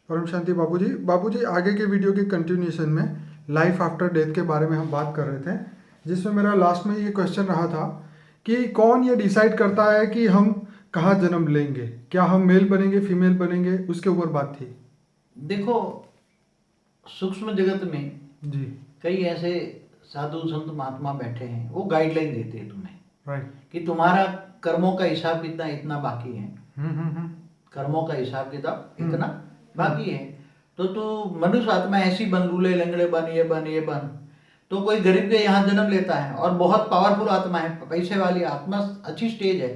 परम शांति बाबूजी। बाबूजी, आगे के वीडियो के कंटिन्यूएशन में लाइफ आफ्टर डेथ के बारे में हम बात कर रहे थे, जिसमें मेरा लास्ट में ये क्वेश्चन रहा था कि कौन ये डिसाइड करता है कि हम कहाँ जन्म लेंगे, क्या हम मेल बनेंगे फीमेल बनेंगे, उसके ऊपर बात थी। देखो, सूक्ष्म जगत में जी। कई ऐसे साधु संत महात्मा बैठे हैं, वो गाइडलाइन देते हैं तुम्हें राइट। कि तुम्हारा कर्मों का हिसाब कितना इतना बाकी है। हम्म। कर्मों का हिसाब किताब इतना बाकी है, तो तू मनुष्य आत्मा ऐसी बन, लूले लंगड़े बन, ये बन। तो कोई गरीब के यहाँ जन्म लेता है और बहुत पावरफुल आत्मा है, पैसे वाली आत्मा, अच्छी स्टेज है,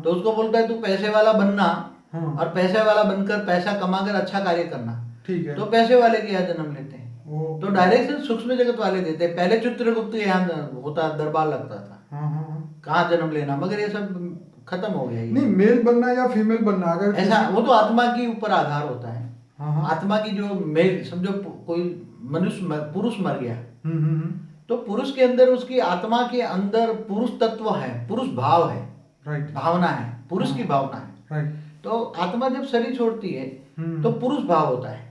तो उसको बोलता है तू पैसे वाला बनना और पैसे वाला बनकर पैसा कमाकर अच्छा कार्य करना। ठीक है। तो पैसे वाले के यहाँ जन्म लेते हैं, तो डायरेक्शन सूक्ष्म जगत वाले देते हैं। पहले चित्रगुप्त के यहाँ होता, दरबार लगता था, कहाँ जन्म लेना, मगर ये सब खत्म हो गया। नहीं, मेल बनना या फीमेल बनना, अगर ऐसा वो तो आत्मा के ऊपर आधार होता है। आत्मा की जो मेल, समझो कोई मनुष्य पुरुष मर गया, तो पुरुष के अंदर, उसकी आत्मा के अंदर पुरुष तत्व है, पुरुष भाव है, राइट, भावना है, पुरुष की भावना है। राइट। तो आत्मा जब शरीर छोड़ती है तो पुरुष भाव होता है,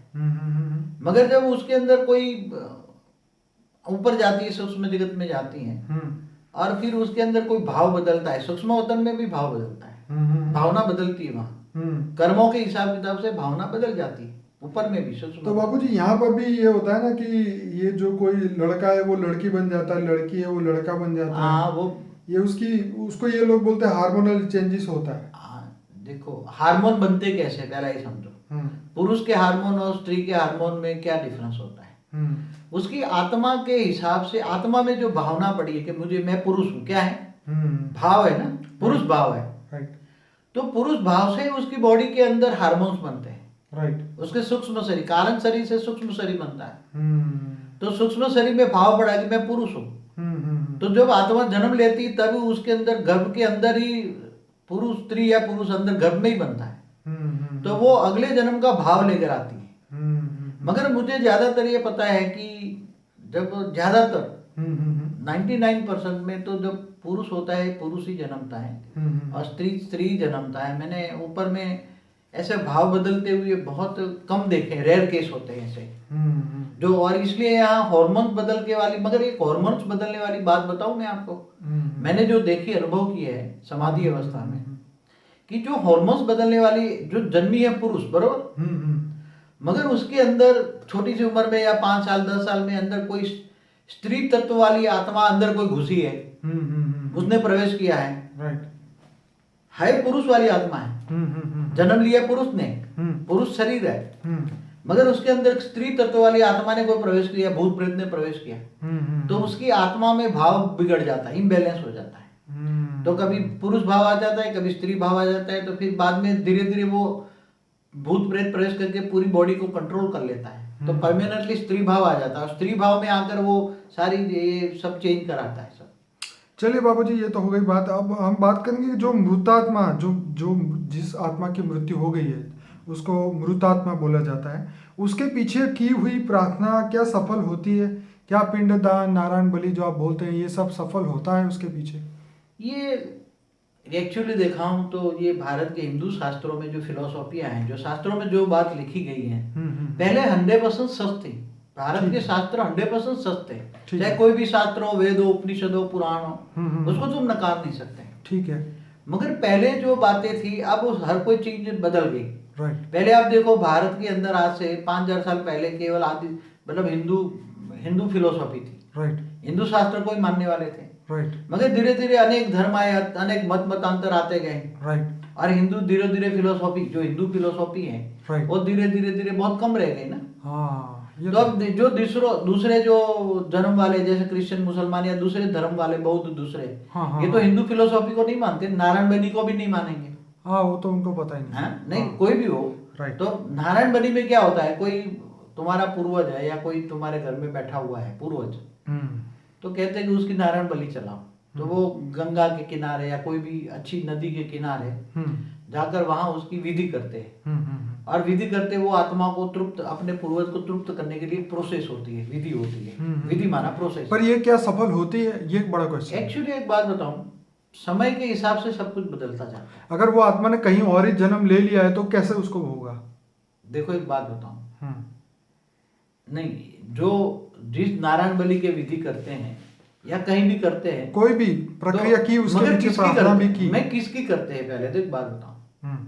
मगर जब उसके अंदर कोई ऊपर जाती है, सूक्ष्म जगत में जाती है, और फिर उसके अंदर कोई भाव बदलता है, सूक्ष्म वतन में भी भाव बदलता है, भावना बदलती है वहाँ, कर्मों के हिसाब किताब से भावना बदल जाती है, ऊपर में भी सूक्ष्म। तो बाबूजी, यहाँ पर भी ये होता है ना कि ये जो कोई लड़का है वो लड़की बन जाता है, लड़की है वो लड़का बन जाता है। हाँ, वो ये उसको ये लोग बोलते हैं हार्मोनल चेंजेस होता है। देखो, हार्मोन बनते कैसे, पहला ये समझो। पुरुष के हार्मोन और स्त्री के हार्मोन में क्या डिफरेंस होता है? उसकी आत्मा के हिसाब से, आत्मा में जो भावना पड़ी है कि मैं पुरुष हूँ, क्या है? भाव है ना, पुरुष भाव है। राइट। तो पुरुष भाव से उसकी बॉडी के अंदर हार्मोन्स बनते हैं। राइट। उसके सूक्ष्म शरीर, कारण शरीर से सूक्ष्म शरीर बनता है। तो सूक्ष्म शरीर में भाव पड़ा कि मैं पुरुष हूँ। तो जब आत्मा जन्म लेती तब उसके अंदर, गर्भ के अंदर ही पुरुष, स्त्री या पुरुष अंदर गर्भ में ही बनता है, तो वो अगले जन्म का भाव लेकर आती है। मगर मुझे ज्यादातर ये पता है कि जब ज्यादातर 99% में तो जब पुरुष होता है, पुरुष ही जन्मता है, और स्त्री जन्मता है। मैंने ऊपर में ऐसे भाव बदलते हुए बहुत कम देखे, रेयर केस होते हैं ऐसे जो। और इसलिए यहाँ हॉर्मोन्स बदल के वाली, मगर एक हॉर्मोन्स बदलने वाली बात बताऊं मैं आपको, मैंने जो देखी, अनुभव की है समाधि अवस्था में, कि जो हॉर्मोन्स बदलने वाली जो जन्मी है पुरुष, बरोबर, मगर उसके अंदर छोटी सी उम्र में या 5 साल 10 साल में अंदर कोई स्त्री तत्व वाली आत्मा अंदर कोई घुसी है, उसने प्रवेश किया है। राइट। है पुरुष वाली आत्मा है, जन्म लिया पुरुष ने, पुरुष शरीर है, मगर उसके अंदर स्त्री तत्व वाली आत्मा ने कोई प्रवेश किया, भूत प्रेत ने प्रवेश किया, तो उसकी आत्मा में भाव बिगड़ जाता है, इम्बैलेंस हो जाता है। तो कभी पुरुष भाव आ जाता है, कभी स्त्री भाव आ जाता है, तो फिर बाद में धीरे धीरे वो भूत प्रेत प्रवेश करके पूरी बॉडी को कंट्रोल कर लेता है, तो परमानेंटली स्त्री भाव आ जाता है, और स्त्री भाव में आकर वो सारी ये सब चेंज कराता है सब। चलिए बाबूजी, ये तो हो गई बात। अब हम बात करेंगे जो मृतात्मा, जो जिस आत्मा की मृत्यु हो गई है उसको मृतात्मा बोला जाता है, उसके पीछे की हुई प्रार्थना क्या सफल होती है? क्या पिंडदान, नारायण बलि जो आप बोलते हैं, ये सब सफल होता है उसके पीछे? ये एक्चुअली देखा हूँ तो ये भारत के हिंदू शास्त्रों में जो फिलोसॉफियाँ हैं, जो शास्त्रों में जो बात लिखी गई है, पहले 100% सच थी। भारत के शास्त्र 100% सच थे, चाहे कोई भी शास्त्र हो, वेद हो, उपनिषद हो, पुराण हो, उसको तुम नकार नहीं सकते। ठीक है। मगर पहले जो बातें थी, अब हर कोई चीज बदल गई। राइट। पहले आप देखो, भारत के अंदर आज से 5000 साल पहले केवल आदि, मतलब हिंदू फिलोसॉफी थी। राइट। हिंदू शास्त्र को ही मानने वाले थे। राइट। मगर धीरे धीरे अनेक धर्म आए, अनेक मतांतर आते गए। राइट। और हिंदू धीरे धीरे फिलोसॉफी, जो हिंदू फिलोसॉफी है, वो धीरे धीरे बहुत कम रह गई ना। हाँ, तो अब जो दूसरे जो धर्म वाले, जैसे क्रिश्चियन, मुसलमान या दूसरे धर्म वाले, बौद्ध दूसरे, ये तो हिंदू फिलोसॉफी को नहीं मानते, नारायण बनी को भी नहीं मानेंगे। हाँ, वो तो उनको पता ही नहीं। हाँ, नहीं, कोई भी हो। राइट। तो नारायण बनी में क्या होता है, कोई तुम्हारा पूर्वज है या कोई तुम्हारे घर में बैठा हुआ है पूर्वज, तो कहते हैं कि उसकी नारायण बलि चलाओ। तो वो गंगा के किनारे या कोई भी अच्छी नदी के किनारे जाकर वहां उसकी विधि करते हैं, और विधि करते वो आत्मा को तृप्त, अपने पूर्वज को तृप्त करने के लिए प्रोसेस होती है, विधि होती है। विधि माना प्रोसेस। पर ये क्या सफल होती है, ये एक बड़ा क्वेश्चन। एक्चुअली एक बात बताऊं, समय के हिसाब से सब कुछ बदलता जाता है। अगर वो आत्मा ने कहीं और ही जन्म ले लिया है तो कैसे उसको होगा? देखो एक बात बताऊं, हम्म। नहीं, जो जिस नारायण बलि के विधि करते हैं या कहीं भी करते हैं, कोई भी प्रक्रिया की, उसके मगर पीछे किसकी प्रार्थना करते भी हैं? की। मैं किसकी करते हैं पहले तो एक बात बताऊं, हम्म।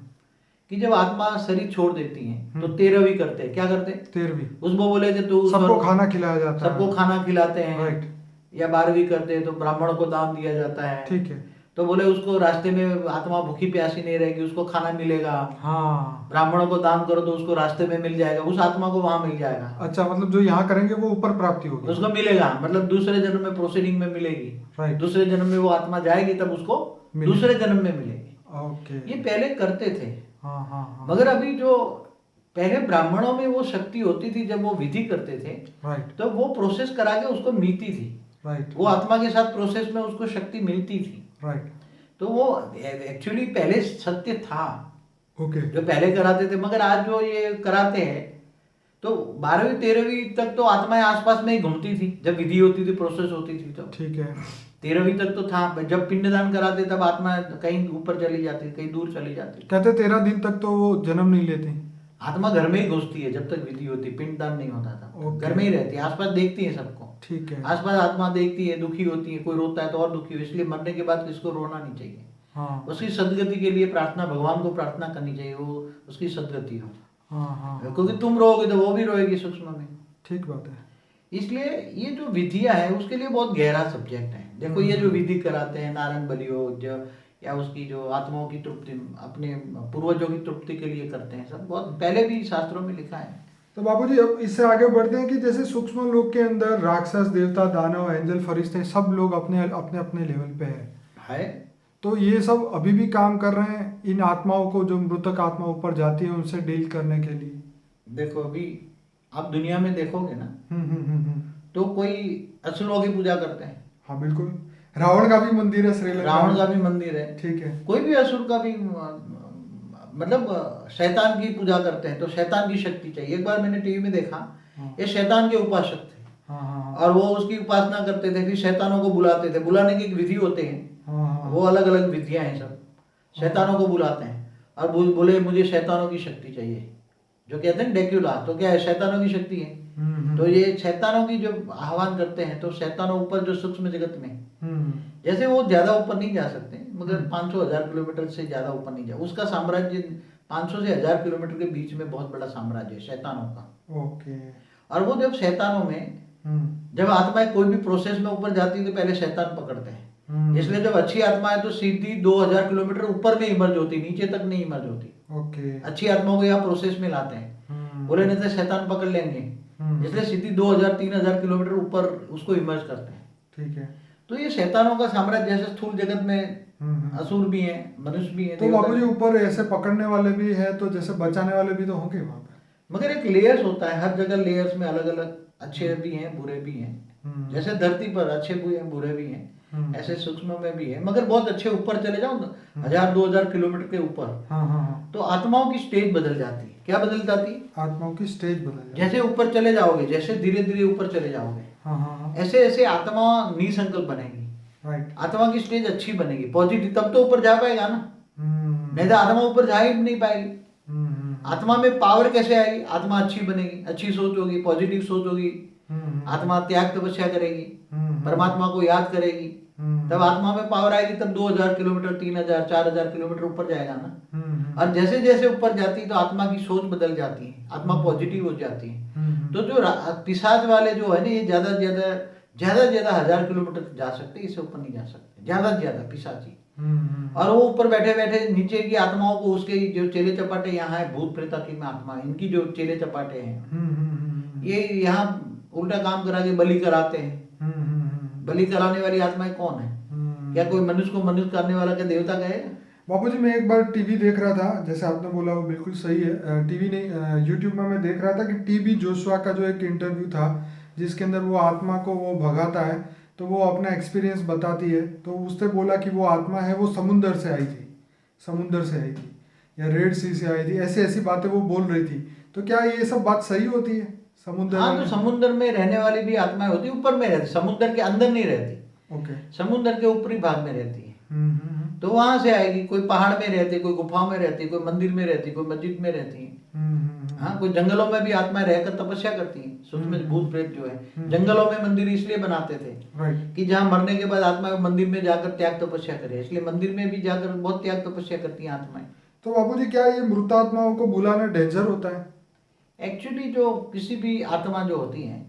कि जब आत्मा शरीर छोड़ देती है तो 13वीं करते हैं। क्या करते हैं? 13वीं उसको बोले थे तो सबको खाना खिलाया जाता है। सबको खाना खिलाते हैं। राइट। या 12वीं करते हैं तो ब्राह्मणों को दान दिया जाता है। ठीक है। तो बोले उसको रास्ते में आत्मा भूखी प्यासी नहीं रहेगी, उसको खाना मिलेगा। हाँ। ब्राह्मणों को दान करो तो उसको रास्ते में मिल जाएगा, उस आत्मा को वहां मिल जाएगा। अच्छा, मतलब जो यहाँ करेंगे वो ऊपर प्राप्ति होगी, उसको मिलेगा, मतलब दूसरे जन्म में प्रोसीडिंग में मिलेगी। राइट। दूसरे जन्म में वो आत्मा जाएगी तब उसको दूसरे जन्म में मिलेगी। ओके। ये पहले करते थे। हाँ हाँ हाँ। मगर अभी जो पहले ब्राह्मणों में वो शक्ति होती थी, जब वो विधि करते थे राइट। तो वो प्रोसेस करा के उसको मिलती थी। राइट। वो आत्मा के साथ प्रोसेस में उसको शक्ति मिलती थी। राइट। तो वो एक्चुअली पहले सत्य था, ओके। जो पहले कराते थे। मगर आज जो ये कराते हैं तो 12वीं 13वीं तक तो आत्माएं आसपास में ही घूमती थी, जब विधि होती थी, प्रोसेस होती थी तब। ठीक है। 13वीं तक तो था। जब पिंडदान कराते तब आत्मा कहीं ऊपर चली जाती, कहीं दूर चली जाती। कहते 13 दिन तक तो वो जन्म नहीं लेती। आत्मा घर में ही घुसती है जब तक विधि होती, पिंडदान नहीं होता था। ओके। घर में ही रहती है, आसपास देखती है सबको। ठीक है। आसपास आत्मा देखती है, दुखी होती है, कोई रोता है तो और दुखी हो। इसलिए मरने के बाद किसको रोना नहीं चाहिए। हाँ उसकी सदगति के लिए प्रार्थना, भगवान को प्रार्थना करनी चाहिए, वो उसकी सदगति हो। हाँ हाँ। क्योंकि तुम रोओगे तो वो भी रोएगी सूक्ष्म में। ठीक बात है। इसलिए ये जो विधियां हैं उसके लिए बहुत गहरा सब्जेक्ट है। देखो ये जो विधि कराते हैं, नारायण बलि हो जो, या उसकी जो आत्माओं की तृप्ति, अपने पूर्वजों की तृप्ति के लिए करते हैं, सब बहुत पहले भी शास्त्रों में लिखा है। तो बाबूजी अब इससे आगे बढ़ते हैं कि जैसे सूक्ष्म लोक के अंदर राक्षस, देवता, दानव, एंजल, फरिश्ते सब लोग अपने अपने अपने लेवल पे है। तो ये सब अभी भी काम कर रहे हैं इन आत्माओं को, जो मृतक आत्मा ऊपर जाती है उनसे डील करने के लिए। देखो अभी आप दुनिया में देखोगे ना, हम्म। तो कोई असुरों की पूजा करते हैं। हाँ बिल्कुल। रावण का भी मंदिर है श्रीलंका। रावण का भी मंदिर है। ठीक है। कोई भी असुर का भी मतलब शैतान की पूजा करते हैं, तो शैतान की शक्ति चाहिए। एक बार मैंने टीवी में देखा, ये शैतान के उपासक थे। हाँ। और वो उसकी उपासना करते थे, फिर शैतानों को बुलाते थे। बुलाने की एक विधि होते हैं, हाँ। वो अलग अलग विधियां हैं सब। शैतानों को बुलाते हैं और बोले मुझे शैतानों की शक्ति चाहिए, जो कहते हैं ड्रैक्युला। तो क्या है, शैतानों की शक्ति है। तो ये शैतानों की जो आह्वान करते हैं, तो शैतानों ऊपर जो सूक्ष्म जगत में, जैसे वो ज्यादा ऊपर नहीं जा सकते, मगर 500,000 किलोमीटर से ज्यादा ऊपर नहीं जा, उसका साम्राज्य 500 से 1000 किलोमीटर के बीच में बहुत बड़ा साम्राज्य है शैतानों का। ओके। और वो जब शैतानों में, जब आत्माएं कोई भी प्रोसेस में ऊपर जाती है तो पहले शैतान पकड़ते हैं। इसलिए जब अच्छी आत्मा है तो सीधी 2000 किलोमीटर ऊपर में इमर्ज होती, नीचे तक नहीं इमर्ज होती। ओके। अच्छी आत्माओं को यहाँ प्रोसेस में लाते हैं, बोले नहीं तो शैतान पकड़ लेंगे, इसलिए सीधी 2000-3000 किलोमीटर ऊपर उसको इमर्ज करते हैं। ठीक है। तो ये शैतानों का साम्राज्य, जैसे स्थूल जगत में असुर भी हैं, मनुष्य भी हैं। तो बाबूजी ऊपर ऐसे पकड़ने वाले भी है, तो जैसे बचाने वाले भी तो होंगे वहां पे। मगर एक लेयर्स होता है, हर जगह लेयर्स में अलग अलग अच्छे भी हैं, बुरे भी हैं। जैसे धरती पर अच्छे भी हैं, बुरे भी हैं, ऐसे सूक्ष्म में भी है। मगर बहुत अच्छे ऊपर चले जाओ, 1000-2000 किलोमीटर के ऊपर, तो आत्माओं की स्टेज बदल जाती है। क्या बदल जाती है? आत्माओं की स्टेज बदल जाती है। जैसे ऊपर चले जाओगे, जैसे धीरे धीरे ऊपर चले जाओगे, ऐसे ऐसे आत्मा निसंकल्प बनेगी। राइट। आत्मा की स्टेज अच्छी बनेगी, पॉजिटिव, तब तो ऊपर जा पाएगा ना। नहीं तो आत्मा ऊपर जा ही नहीं पाएगी। आत्मा में पावर कैसे आएगी? आत्मा अच्छी बनेगी, अच्छी सोच होगी, पॉजिटिव सोच होगी, आत्मा त्याग तपस्या करेगी, परमात्मा को याद करेगी, तब आत्मा में पावर आएगी। तब 2000 किलोमीटर, 3000, 4000 किलोमीटर ऊपर जाएगा ना। और जैसे जैसे ऊपर जाती है तो आत्मा की सोच बदल जाती है, आत्मा पॉजिटिव हो जाती है। तो जो पिशाच वाले जो है ना, ये ज्यादा से ज्यादा 1000 किलोमीटर जा सकते, इससे ऊपर नहीं जा सकते, ज्यादा से ज्यादा पिशाची। और वो ऊपर बैठे बैठे नीचे की आत्माओं को, उसके जो चेले चपाटे यहाँ है, भूत प्रेत की में आत्मा, इनकी जो चेले चपाटे हैं, ये यहाँ उल्टा काम करा के बलि कराते हैं। बलि कराने वाली आत्माएं कौन है? क्या कोई मनुष्य को मनुष्य करने वाला क्या देवता कहेगा? बाबूजी मैं एक बार टीवी देख रहा था, जैसे आपने बोला वो बिल्कुल सही है। टीवी नहीं, यूट्यूब में मैं देख रहा था कि टीबी जोशुआ का जो एक इंटरव्यू था, जिसके अंदर वो आत्मा को वो भगाता है, तो वो अपना एक्सपीरियंस बताती है। तो उसने बोला कि वो आत्मा है वो समुंदर से आई थी या रेड सी से आई थी, ऐसी ऐसी बातें वो बोल रही थी। तो क्या ये सब बात सही होती है? समुद्र हाँ, तो समुद्र में रहने वाली भी आत्माएं होती, ऊपर में रहती, समुद्र के अंदर नहीं रहती। ओके। समुद्र के ऊपरी भाग में रहती है। तो वहां से आएगी। कोई पहाड़ में रहती, कोई गुफा में रहती, कोई मंदिर में रहती, कोई मस्जिद में रहती है। हाँ, कोई जंगलों में भी आत्माएं रहकर तपस्या करती हैं। सूक्ष्म भूत प्रेत जो है, जंगलों में मंदिर इसलिए बनाते थे कि जहाँ मरने के बाद आत्मा मंदिर में जाकर त्याग तपस्या करे, इसलिए मंदिर में भी जाकर बहुत त्याग तपस्या करती हैं आत्माएं। तो बाबूजी क्या ये मृतात्माओं को बुलाना डेंजर होता है? एक्चुअली जो किसी भी आत्मा जो होती है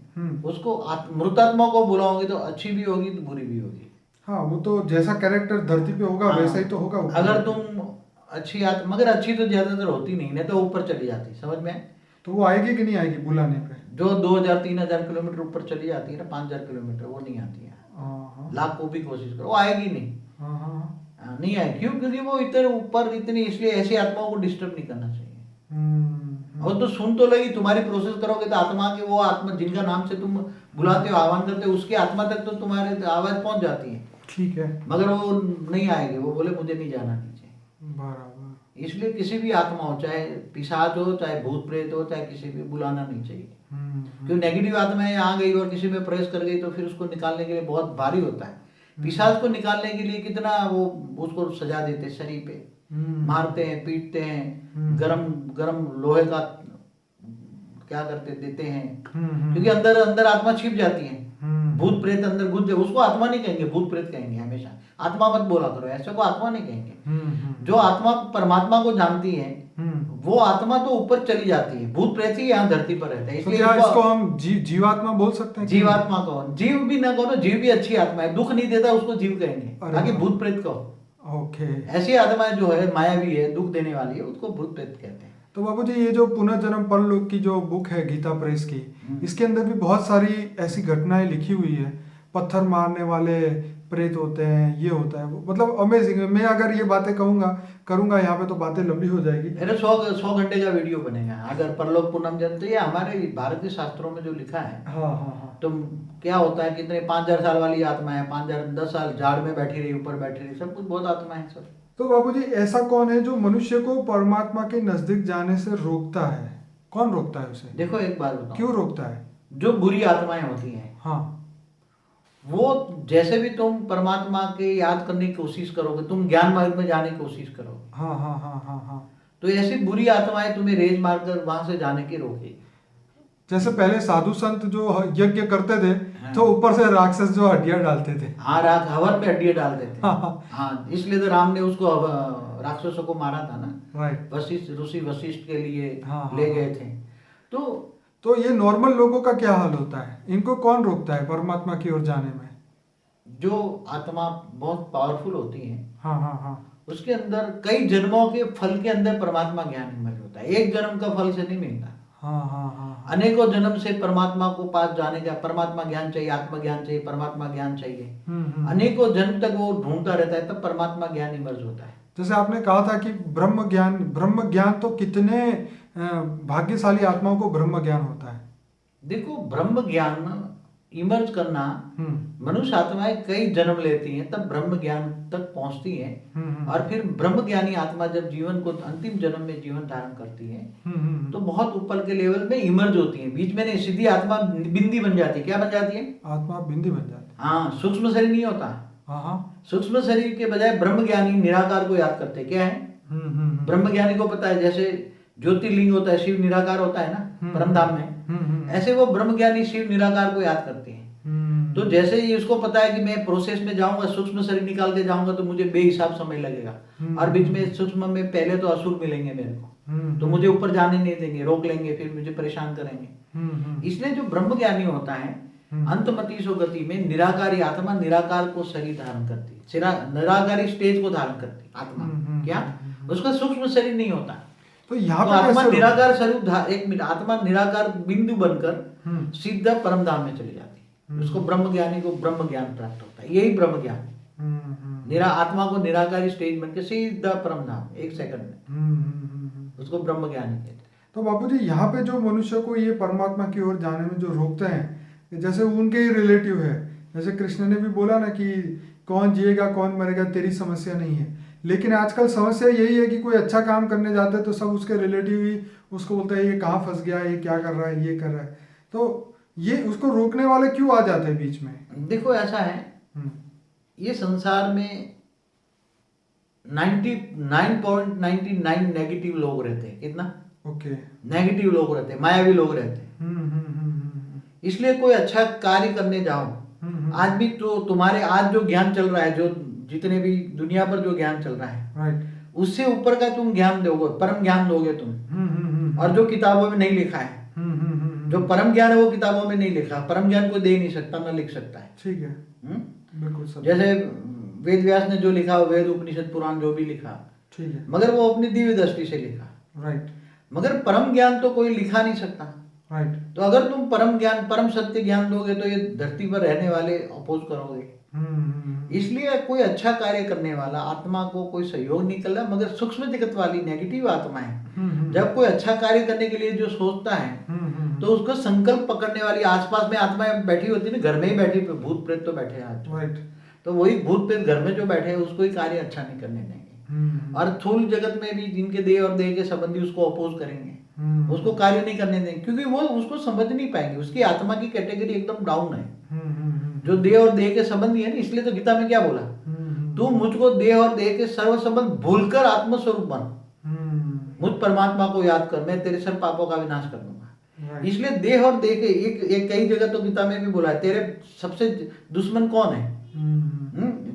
उसको मृतात्मा को बुलाओगे तो अच्छी भी होगी तो बुरी भी होगी। हाँ, वो तो जैसा कैरेक्टर धरती पे होगा वैसा ही तो होगा। अगर तुम अच्छी आत्मा, मगर अच्छी तो ज्यादातर होती नहीं तो ऊपर चली जाती, समझ में? तो वो आएगी कि नहीं आएगी बुलाने पे? जो 2000-3000 किलोमीटर ऊपर चली जाती है ना, 5000 किलोमीटर, वो नहीं आती है। लाख को भी कोशिश करो, वो आएगी नहीं। नहीं आएगी। क्यों? क्योंकि वो इतने ऊपर इतनी, इसलिए ऐसी आत्माओं को डिस्टर्ब नहीं करना चाहिए। और तो सुन तो लगी, तुम्हारी प्रोसेस करोगे तो आत्मा के, वो आत्मा जिनका नाम से तुम बुलाते हो, आह्वान करते हो, उसकी आत्मा तक तो तुम्हारे आवाज पहुंच जाती है। ठीक है, मगर वो नहीं आएगी, वो बोले मुझे नहीं जाना नीचे। बराबर। इसलिए किसी भी आत्मा हो, चाहे पिशाच हो, चाहे भूत प्रेत हो, चाहे किसी भी, बुलाना नहीं चाहिए। क्योंकि नेगेटिव आत्माएं आ गई और किसी में प्रवेश कर गई तो फिर उसको निकालने के लिए बहुत भारी होता है। पिशाच को निकालने के लिए कितना वो उसको सजा देते, शरीर पे मारते हैं, पीटते हैं, गरम गरम लोहे का क्या करते देते हैं, क्योंकि अंदर अंदर आत्मा छिप जाती है। भूत प्रेत अंदर घुस जाए, उसको आत्मा नहीं कहेंगे, भूत प्रेत कहेंगे हमेशा। आत्मा मत बोला करो, ऐसे को आत्मा नहीं कहेंगे। जो आत्मा परमात्मा को जानती है वो आत्मा तो ऊपर चली जाती है, भूत प्रेत ही यहाँ धरती पर रहता है। इसलिए तो इसको हम जीवात्मा बोल सकते हैं? जीवात्मा को जीव भी ना कहो, जीव भी अच्छी आत्मा है, दुख नहीं देता उसको जीव कहेंगे, बाकी भूत प्रेत कहो। ओके। ऐसी आत्मा जो है मायावी है, दुख देने वाली है, उसको भूत प्रेत कहते हैं। तो बाबूजी ये जो पुनर्जन्म परलोक की जो बुक है गीता प्रेस की, इसके अंदर भी बहुत सारी ऐसी घटनाएं लिखी हुई है। पत्थर मारने वाले प्रेत होते हैं, ये होता है, मतलब अमेजिंग है। मैं अगर ये बातें करूंगा यहाँ पे तो बातें लंबी हो जाएगी। अरे 100 घंटे का वीडियो बनेगा अगर परलोक पुनर्जन्म। तो ये हमारे भारतीय शास्त्रों में जो लिखा है। हाँ। तो क्या होता है, कितने 5000 साल वाली आत्मा है, 5000 10 साल झाड़ में बैठी रही, ऊपर बैठी रही, सब कुछ बहुत आत्मा है सब। तो बाबूजी ऐसा कौन है जो मनुष्य को परमात्मा के नजदीक जाने से रोकता है? कौन रोकता है उसे? देखो एक बात बताओ, क्यों रोकता है? जो बुरी आत्माएं होती हैं, हाँ, वो जैसे भी तुम परमात्मा के याद करने की कोशिश करोगे, तुम ज्ञान मार्ग में जाने की कोशिश करोगे, हाँ। तो ऐसी बुरी आत्माएं तुम्हें रेज मारकर वहां से जाने की रोकेगी। जैसे पहले साधु संत जो यज्ञ करते थे तो ऊपर से राक्षस जो हड्डियां डालते थे। हाँ, हवन में हड्डियां डालते थे। हाँ, इसलिए तो राम ने उसको राक्षसों को मारा था ना। वशिष्ठ ऋषि वशिष्ठ के लिए ले गए थे। तो ये नॉर्मल लोगों का क्या हाल होता है? इनको कौन रोकता है परमात्मा की ओर जाने में? जो आत्मा बहुत पावरफुल होती है, हाँ, उसके अंदर कई जन्मों के फल के अंदर परमात्मा ज्ञान इमर्ज होता है। एक जन्म का फल से नहीं मिलता। हाँ। अनेकों जन्म से परमात्मा को पास जाने का, परमात्मा ज्ञान चाहिए, आत्मा ज्ञान चाहिए, परमात्मा ज्ञान चाहिए। अनेकों जन्म तक वो ढूंढता रहता है, तब परमात्मा ज्ञान इमर्ज होता है। जैसे आपने कहा था कि ब्रह्म ज्ञान तो कितने भाग्यशाली आत्माओं को ब्रह्म ज्ञान होता है। देखो, ब्रह्म ज्ञान इमर्ज करना, मनुष्य आत्माएं कई जन्म लेती हैं तब ब्रह्म ज्ञान तक पहुंचती हैं। और फिर ब्रह्म ज्ञानी आत्मा जब जीवन को अंतिम जन्म में जीवन धारण करती है तो बहुत ऊपर के लेवल में इमर्ज होती है। बीच में नहीं, सीधी आत्मा बिंदी बन जाती है। क्या बन जाती है? आत्मा बिंदी बन जाती है। हाँ, सूक्ष्म शरीर नहीं होता। सूक्ष्म शरीर के बजाय ब्रह्म ज्ञानी निराकार को याद करते। क्या है? ब्रह्म ज्ञानी को पता है, जैसे ज्योतिर्लिंग होता है, शिव निराकार होता है ना परमधाम में, ऐसे वो ब्रह्म ज्ञानी शिव निराकार को याद करते हैं। तो जैसे ही उसको पता है कि मैं प्रोसेस में जाऊंगा, सूक्ष्म शरीर निकाल के जाऊंगा तो मुझे बेहिसाब समय लगेगा, और बीच में सूक्ष्म में पहले तो असुर मिलेंगे मेरे को, तो मुझे ऊपर जाने नहीं देंगे, रोक लेंगे, फिर मुझे परेशान करेंगे। इसलिए जो ब्रह्म ज्ञानी होता है, अंतमतीसो गति में निराकारी आत्मा निराकार को शरीर धारण करती है, निराकारी स्टेज को धारण करती आत्मा। क्या? उसका सूक्ष्म शरीर नहीं होता। तो यहाँ तो आत्मा निराकार स्वरूप, एक मिनट, आत्मा निराकार बिंदु बनकर सीधा परमधाम में चली जाती है। उसको ब्रह्म ज्ञानी को ब्रह्म ज्ञान प्राप्त होता है। यही ब्रह्म ज्ञान, आत्मा को निराकारी स्टेज बनकर सीधा परमधाम 1 सेकंड में, उसको ब्रह्म ज्ञानी कहते हैं। तो बापूजी यहाँ पे जो मनुष्य को ये परमात्मा की ओर जाने में जो रोकते हैं, जैसे उनके ही रिलेटिव है, जैसे कृष्ण ने भी बोला ना कि कौन जिएगा कौन मरेगा तेरी समस्या नहीं है। लेकिन आजकल समस्या यही है कि कोई अच्छा काम करने जाता है तो सब उसके रिलेटिव ही उसको बोलते हैं ये कहाँ फंस गया, ये क्या कर रहा है, ये कर रहा है। तो ये उसको रोकने वाले क्यों आ जाते हैं बीच में? देखो, ऐसा है, ये संसार में 99.99 नेगेटिव लोग रहते हैं। कितना? ओके। नेगेटिव लोग रहते हैं, मायावी लोग रहते हैं। इसलिए कोई अच्छा कार्य करने जाओ, आज भी तो तुम्हारे आज जो ज्ञान चल रहा है, जो जितने भी दुनिया पर जो ज्ञान चल रहा है, राइट, उससे ऊपर का तुम ज्ञान दोगे, परम ज्ञान दोगे तुम। और जो किताबों में नहीं लिखा है, जो परम ज्ञान है वो किताबों में नहीं लिखा। परम ज्ञान कोई दे नहीं सकता, ना लिख सकता है। ठीक है, बिल्कुल सर। जैसे वेद व्यास ने जो लिखा, वेद उपनिषद पुराण जो भी लिखा, ठीक है, मगर वो अपनी दिव्य दृष्टि से लिखा। राइट, मगर परम ज्ञान तो कोई लिखा नहीं सकता। राइट। तो अगर तुम परम ज्ञान, परम सत्य ज्ञान दोगे तो ये धरती पर रहने वाले अपोज करोगे। इसलिए कोई अच्छा कार्य करने वाला आत्मा को कोई सहयोग नहीं कर रहा, मगर सूक्ष्म जगत वाली नेगेटिव आत्मा है, जब कोई अच्छा कार्य करने के लिए जो सोचता है तो उसको संकल्प पकड़ने वाली आसपास में आत्माएं बैठी होती है ना, घर में ही बैठी, भूत प्रेत तो बैठे हैं आज, राइट। तो वही भूत प्रेत घर में जो बैठे हैं उसको ही कार्य अच्छा नहीं करने देंगे। और स्थूल जगत में भी जिनके देह और देह के संबंधी उसको अपोज करेंगे, उसको कार्य नहीं करने देंगे, क्योंकि वो उसको समझ नहीं पाएंगे। उसकी आत्मा की कैटेगरी एकदम डाउन है, जो देह और देह के संबंधी है ना। इसलिए तो गीता में क्या बोला, तू मुझको देह और देह के सर्व संबंध भूलकर आत्मस्वरूप बन, मुझ परमात्मा को याद कर, मैं तेरे सब पापों का विनाश कर दूंगा। इसलिए देह और देह के एक कई जगह तो गीता में भी बोला है, तेरे सबसे दुश्मन कौन है?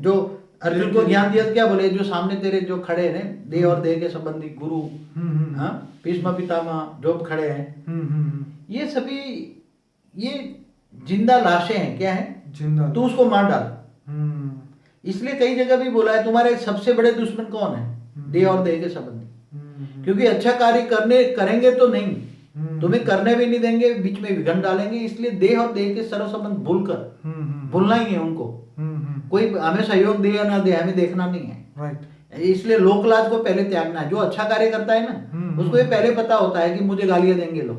जो अर्जुन को ज्ञान दिया क्या बोले, जो सामने तेरे जो खड़े हैं देह और देह के संबंधी गुरु, भीष्म पितामह जो खड़े हैं, ये सभी ये जिंदा लाशें हैं। क्या है? जिंदा। तू उसको मार डाल। इसलिए कई जगह भी बोला है तुम्हारे सबसे बड़े दुश्मन कौन है? देह और देह के संबंधी। क्योंकि अच्छा कार्य करेंगे तो नहीं, तुम्हें करने भी नहीं देंगे, बीच में विघन डालेंगे। इसलिए देह और देह के सर्व संबंध भूलना ही है उनको। कोई हमें सहयोग दे या ना दे, हमें देखना नहीं है। राइट। इसलिए लोकलाज को पहले त्यागना है। जो अच्छा कार्य करता है ना, उसको ये पहले पता होता है कि मुझे गालियां देंगे लोग।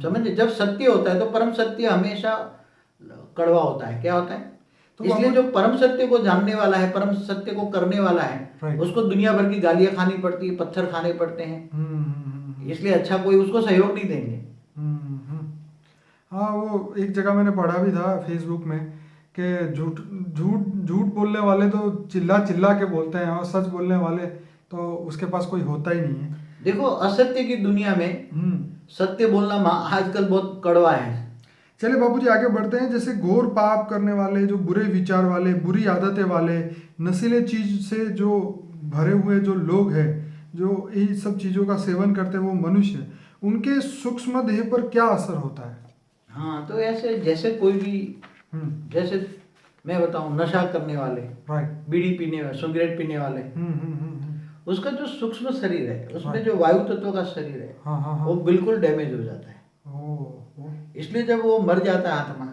समझे? जब सत्य होता है तो परम सत्य हमेशा कड़वा होता है। क्या होता है? तो इसलिए जो परम सत्य को जानने वाला है, परम सत्य को करने वाला है, उसको दुनिया भर की गालियां खानी पड़ती है, पत्थर खाने पड़ते हैं। इसलिए अच्छा कोई उसको सहयोग नहीं देंगे। हाँ, वो एक जगह मैंने पढ़ा भी था फेसबुक में कि झूठ झूठ झूठ बोलने वाले तो चिल्ला चिल्ला के बोलते हैं, और सच बोलने वाले तो उसके पास कोई होता ही नहीं है। देखो, असत्य की दुनिया में सत्य बोलना आजकल बहुत कड़वा है। चलिए बापूजी आगे बढ़ते हैं। जैसे घोर पाप करने वाले, जो बुरे विचार वाले, बुरी आदतें वाले, नशीले चीज से जो भरे हुए जो लोग हैं, जो इन सब चीज़ों का सेवन करते हैं, वो मनुष्य, उनके सूक्ष्म देह पर क्या असर होता है? हाँ, तो ऐसे जैसे कोई भी, जैसे मैं बताऊं, नशा करने वाले, बीड़ी पीने वाले, सिगरेट पीने वाले, उसका जो सूक्ष्म शरीर है, उसमें जो वायु तत्व का शरीर है, वो बिल्कुल डैमेज हो जाता है। इसलिए जब वो मर जाता है आत्मा,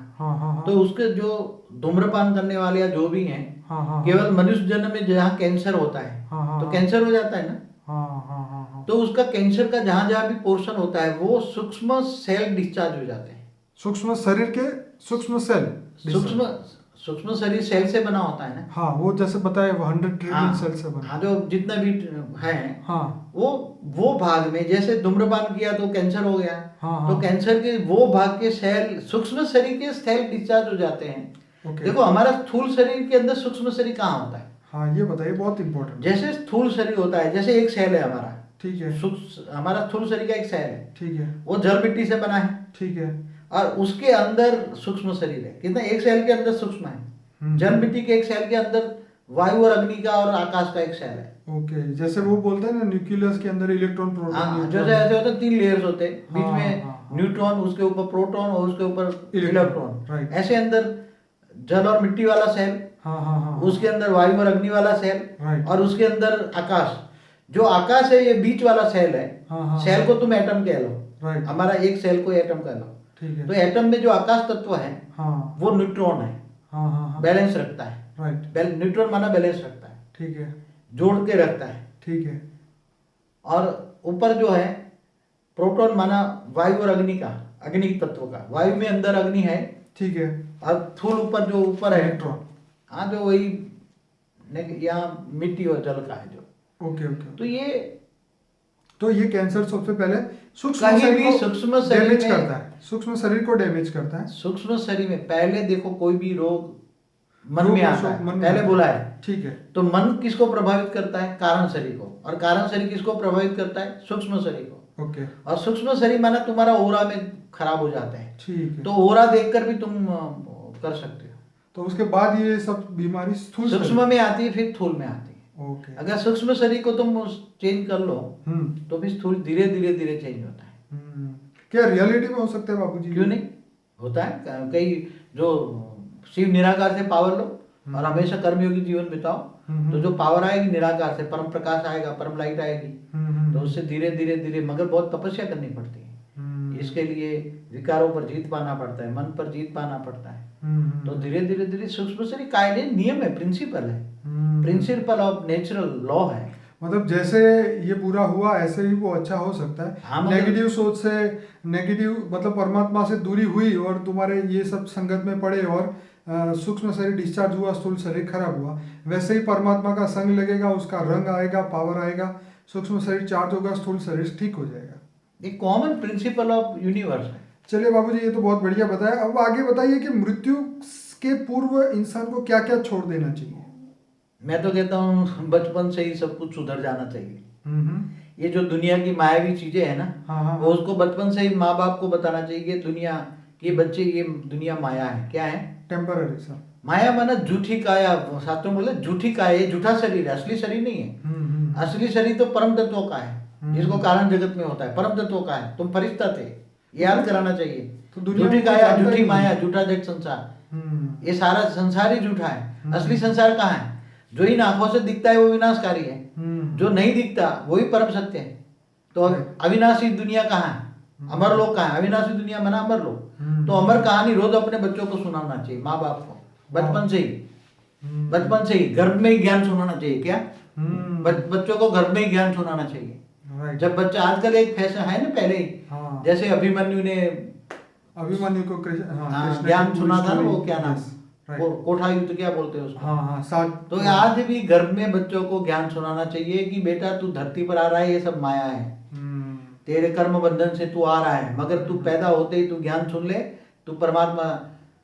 तो उसके जो धूम्रपान करने वाले या जो भी हैं, केवल मनुष्य जन्म में जहाँ कैंसर होता है, तो कैंसर हो जाता है ना, तो उसका कैंसर का जहाँ जहाँ भी पोर्शन होता है, वो सूक्ष्म सेल डिस्चार्ज हो जाते हैं। सूक्ष्म शरीर के सूक्ष्म सेल, सूक्ष्म शरीर सेल से बना होता है ना। हाँ, वो जैसे बताए 100 ट्रिलियन सेल से बना। हाँ, जो जितना भी है, हाँ, वो भाग में जैसे धूम्रपान किया तो कैंसर हो गया, तो कैंसर के वो भाग के सेल, सूक्ष्म शरीर के सेल डिस्चार्ज हो जाते हैं। देखो, हमारा स्थूल शरीर के अंदर सूक्ष्म शरीर कहाँ होता है? हाँ, ये बताइए, बहुत इंपॉर्टेंट। जैसे स्थूल शरीर होता है, जैसे एक सेल है हमारा, ठीक है, हमारा स्थूल शरीर का एक सेल है, ठीक है, वो जल मिट्टी से बना है, ठीक है, और उसके अंदर सूक्ष्म शरीर है। कितना? एक सेल के अंदर सूक्ष्म है। जल मिट्टी के एक सेल के अंदर वायु और अग्नि का और आकाश का एक सेल है। ओके, जैसे वो बोलते हैं ना, न्यूक्लियस के अंदर इलेक्ट्रॉन, प्रोटॉन, जैसे ऐसे होता है, 3 लेयर्स होते हैं, बीच में न्यूट्रॉन, उसके ऊपर प्रोटॉन और उसके ऊपर इलेक्ट्रॉन। ऐसे अंदर जल और मिट्टी वाला सेल, उसके अंदर वायु और अग्नि वाला सेल, और उसके अंदर आकाश। जो आकाश है, ये बीच वाला सेल है। सेल को तुम एटम कह लो, हमारा एक सेल को एटम कह लो। तो एटम में जो आकाश तत्व है, वो न्यूट्रॉन है, बैलेंस रखता है। न्यूट्रॉन माना बैलेंस रखता है, ठीक है, जोड़ के रखता है, ठीक है। और ऊपर जो है प्रोटॉन माना वायु और अग्नि का, अग्नि तत्व का। वायु में अंदर अग्नि है, ठीक है, और थूल ऊपर जो ऊपर है इलेक्ट्रॉन, हाँ, जो वही यहाँ मिट्टी और जल का है जो। ओके। तो ये कैंसर सबसे पहले सूक्ष्म शरीर डैमेज करता है। सूक्ष्म शरीर को डैमेज करता है। सूक्ष्म शरीर में पहले देखो, कोई भी रोग मन में आता है, पहले बोला है। ठीक है। तो मन किसको प्रभावित करता है? कारण शरीर को। और कारण शरीर किसको प्रभावित करता है? सूक्ष्म शरीर को। ओके। और सूक्ष्म शरीर माना तुम्हारा ओरा में खराब हो जाता है। ठीक है। तो ओरा देखकर भी तुम कर सकते हो। तो उसके बाद ये सब बीमारी सूक्ष्म में आती है, फिर स्थूल में आती है। ओके। अगर सूक्ष्म शरीर को तुम चेंज कर लो तो भी स्थूल धीरे धीरे धीरे चेंज होता है। क्या रियलिटी में हो सकता है बाबूजी? क्यों नहीं होता है। कई जो शिव निराकार से पावर लो और हमेशा कर्मयोगी जीवन बिताओ, तो जो पावर आएगी निराकार से, परम प्रकाश आएगा, परम लाइट आएगी, तो उससे धीरे धीरे धीरे, मगर बहुत तपस्या करनी पड़ती है। इसके लिए विकारों पर जीत पाना पड़ता है, मन पर जीत पाना पड़ता है। तो धीरे धीरे धीरे सूक्ष्म शरीर कायदे, नियम है, प्रिंसिपल है, प्रिंसिपल ऑफ नेचुरल लॉ है। मतलब जैसे ये पूरा हुआ ऐसे ही वो अच्छा हो सकता है। हाँ, नेगेटिव सोच से, नेगेटिव मतलब परमात्मा से दूरी हुई और तुम्हारे ये सब संगत में पड़े और सूक्ष्म शरीर डिस्चार्ज हुआ, स्थूल शरीर खराब हुआ, वैसे ही परमात्मा का संग लगेगा, उसका रंग आएगा, पावर आएगा, सूक्ष्म शरीर चार्ज होगा, स्थूल शरीर ठीक हो जाएगा। एक कॉमन प्रिंसिपल ऑफ यूनिवर्स है। चलिए बाबूजी, ये तो बहुत बढ़िया बताया। अब आगे बताइए कि मृत्यु के पूर्व इंसान को क्या क्या छोड़ देना चाहिए? मैं तो कहता हूँ बचपन से ही सब कुछ सुधर जाना चाहिए। ये जो दुनिया की मायावी चीजें है ना, हाँ, वो उसको बचपन से ही माँ बाप को बताना चाहिए कि दुनिया, ये बच्चे, ये दुनिया माया है। क्या है? Temporary sir. माया माना झूठी काया, शास्त्रों में बोले झूठी काया, ये झूठा शरीर है, असली शरीर नहीं है। असली शरीर तो परम तत्वों का है, जिसको कारण जगत में होता है, परम तत्वों का है। तुम फरिश्ता थे, याद कराना चाहिए। तो झूठी काया, झूठी माया, झूठा जगत संसार, ये सारा संसार ही झूठा है। असली संसार कहाँ है? जो इन आंखों से दिखता है वो विनाशकारी है, जो नहीं दिखता वही परम सत्य है। तो अविनाशी दुनिया कहाँ है? अमर लोक कहाँ है? अविनाशी दुनिया मना अमर लोक। तो अमर कहानी रोज अपने बच्चों को सुनाना चाहिए, माँ बाप को, बचपन से ही। बचपन से ही गर्भ में ही ज्ञान सुनाना चाहिए। क्या? बच्चों को गर्भ में ही ज्ञान सुनाना चाहिए। जब बच्चा, आजकल एक फैशन है ना, पहले ही जैसे अभिमन्यु ने अभिमन्यु को ज्ञान सुना था ना, वो क्या नाम, कोठा युद्ध क्या बोलते हैं उसको। तो आज भी गर्भ में बच्चों को ज्ञान सुनाना चाहिए कि बेटा तू धरती पर आ रहा है, ये सब माया है, तेरे कर्म बंधन से तू आ रहा है, मगर तू पैदा होते ही तू ज्ञान सुन ले, तू परमात्मा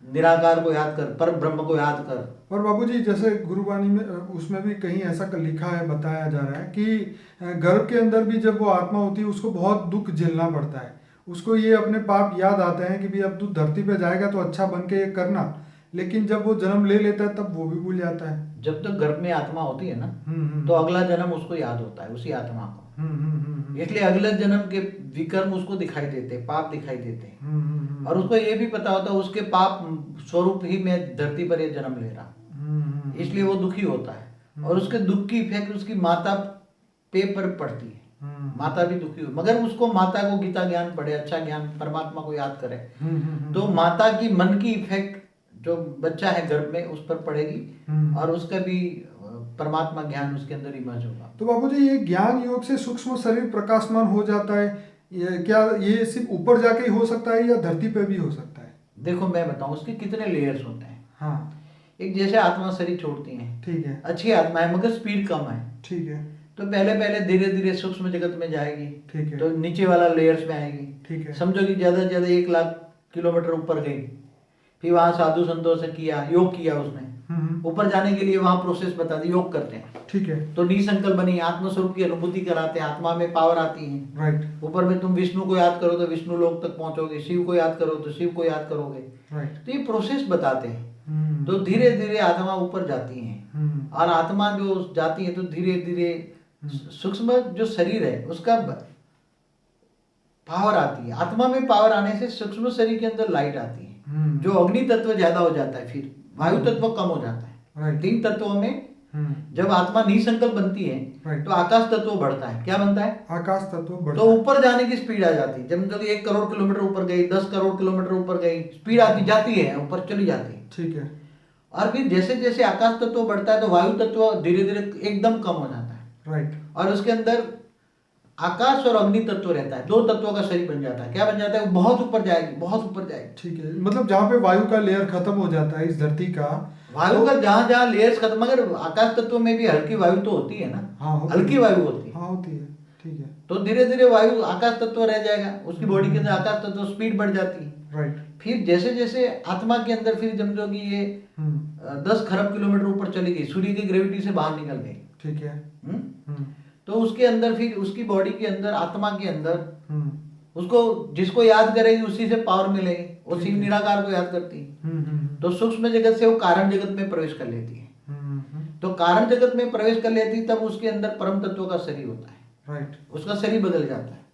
निराकार को याद कर, पर ब्रह्म को याद कर। और बाबूजी जैसे गुरुवाणी में उसमें भी कहीं ऐसा लिखा है, बताया जा रहा है कि गर्भ के अंदर भी जब वो आत्मा होती है उसको बहुत दुख झेलना पड़ता है। उसको ये अपने पाप याद आते हैं कि भी अब तू धरती पे जाएगा तो अच्छा बन के ये करना, लेकिन जब वो जन्म ले लेता है तब वो भी भूल जाता है। जब तक गर्भ में आत्मा होती है ना, तो अगला जन्म उसको याद होता है, उसी आत्मा को। इसलिए अगले जन्म के विकर्म उसको दिखाई देते हैं, पाप दिखाई देते हैं। और उसको ये भी पता होता है उसके पाप स्वरूप ही मैं धरती पर ये जन्म ले रहा, इसलिए वो दुखी होता है। और उसके दुख की इफेक्ट उसकी माता पे पर पड़ती है। माता भी दुखी हो, मगर उसको माता को गीता ज्ञान पढ़े, अच्छा ज्ञान, परमात्मा को याद करे, तो माता की मन की इफेक्ट जो बच्चा है गर्भ में उस पर पड़ेगी और उसका भी परमात्मा ज्ञान उसके अंदर इमर्ज होगा। तो बाबूजी ये ज्ञान योग से सूक्ष्म शरीर प्रकाशमान हो जाता है, क्या ये सिर्फ ऊपर जाके ही हो सकता है या धरती पे भी हो सकता है? देखो मैं बताऊं, उसके कितने लेयर्स होते हैं। हाँ। एक जैसे आत्मा शरीर छोड़ती है, ठीक है, अच्छी आत्मा है मगर स्पीड कम है, ठीक है, तो पहले पहले धीरे धीरे सूक्ष्म जगत में जाएगी, ठीक है, तो नीचे वाला लेयर्स में आएगी, ठीक है, समझो कि ज्यादा से ज्यादा 1 लाख किलोमीटर ऊपर गई, फिर वहां साधु संतों से किया, योग किया उसने, ऊपर जाने के लिए वहां प्रोसेस बता दी, योग करते हैं, ठीक है, तो निसंकल्प बनी आत्मस्वरूप की अनुभूति कराते हैं, आत्मा में पावर आती है, राइट। ऊपर में तुम विष्णु को याद करो तो विष्णु लोक तक पहुंचोगे, शिव को याद करो तो शिव को याद करोगे, राइट। तो ये प्रोसेस बताते हैं। तो धीरे धीरे आत्मा ऊपर जाती है, और आत्मा जो जाती है तो धीरे धीरे सूक्ष्म जो शरीर है उसका पावर आती है। आत्मा में पावर आने से सूक्ष्म शरीर के अंदर लाइट आती है, जो अग्नि तत्व ज्यादा हो जाता है, फिर वायु तत्व कम हो जाता है। 3 तत्वों में जब आत्मा निसंकल्प बनती है तो आकाश तत्व बढ़ता है। क्या बनता है? आकाश तत्व बढ़ता है। तो ऊपर जाने की स्पीड आ जाती है। जब 1 करोड़ किलोमीटर ऊपर गई, 10 करोड़ किलोमीटर ऊपर गई, स्पीड आती जाती है, ऊपर चली जाती है। ठीक है। और फिर जैसे जैसे आकाश तत्व बढ़ता है तो वायु तत्व धीरे धीरे एकदम कम हो जाता है, राइट। और उसके अंदर आकाश और अग्नि तत्व रहता है, 2 तत्वों का शरीर बन जाता है। क्या बन जाता है? वो बहुत ऊपर जाएगी, बहुत ऊपर जाएगी। ठीक है, मतलब जहाँ पे वायु का लेयर खत्म हो जाता है इस धरती का, वायु का जहाँ जहाँ लेयर्स खत्म, मगर आकाश तत्व में भी हल्की वायु तो होती है ना। हाँ, हल्की वायु होती है। हाँ, होती है। ठीक है। तो धीरे धीरे वायु आकाश तत्व रह जाएगा, उसकी बॉडी के अंदर आकाश तत्व स्पीड बढ़ जाती है। राइट। फिर जैसे जैसे आत्मा के अंदर फिर समझो कि ये 10 खरब किलोमीटर ऊपर चली गई, सूर्य की ग्रेविटी से बाहर निकल गई। ठीक है। तो उसके अंदर फिर उसकी बॉडी के अंदर आत्मा के अंदर उसको जिसको याद करेगी उसी से पावर मिलेगी। वो शिव निराकार को याद करती है। तो सूक्ष्म जगत से वो कारण जगत में प्रवेश कर लेती है। तो कारण जगत में प्रवेश कर लेती तब उसके अंदर परम तत्व का शरीर होता है। राइट। उसका शरीर बदल जाता है।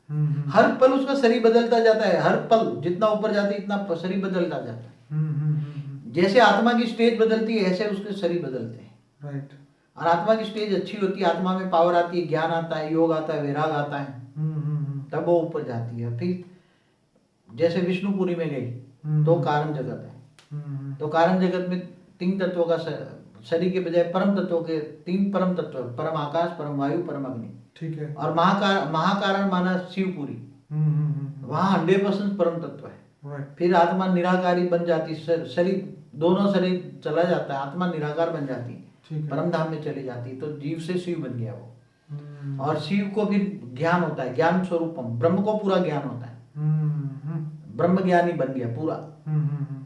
हर पल उसका शरीर बदलता जाता है। हर पल जितना ऊपर जाती है इतना शरीर बदलता जाता है। जैसे आत्मा की स्टेज बदलती है ऐसे उसके शरीर बदलते हैं। राइट। और आत्मा की स्टेज अच्छी होती है, आत्मा में पावर आती है, ज्ञान आता है, योग आता है, वैराग आता है, तब वो ऊपर जाती है। फिर जैसे विष्णुपुरी में गई तो कारण जगत है। तो कारण जगत में 3 तत्वों का शरीर के बजाय परम तत्वों के 3 परम तत्व, परम आकाश, परम वायु, परम अग्नि। ठीक है। और महाकारण माना शिवपुरी, वहाँ 100% परम तत्व है। फिर आत्मा निराकारी बन जाती, शरीर दोनों शरीर चला जाता है, आत्मा निराकार बन जाती है, परम धाम में चली जाती है। तो जीव से शिव बन गया वो। और शिव को फिर ज्ञान होता है, ज्ञान स्वरूपम, ब्रह्म को पूरा ज्ञान होता है, ब्रह्म ज्ञानी बन गया पूरा।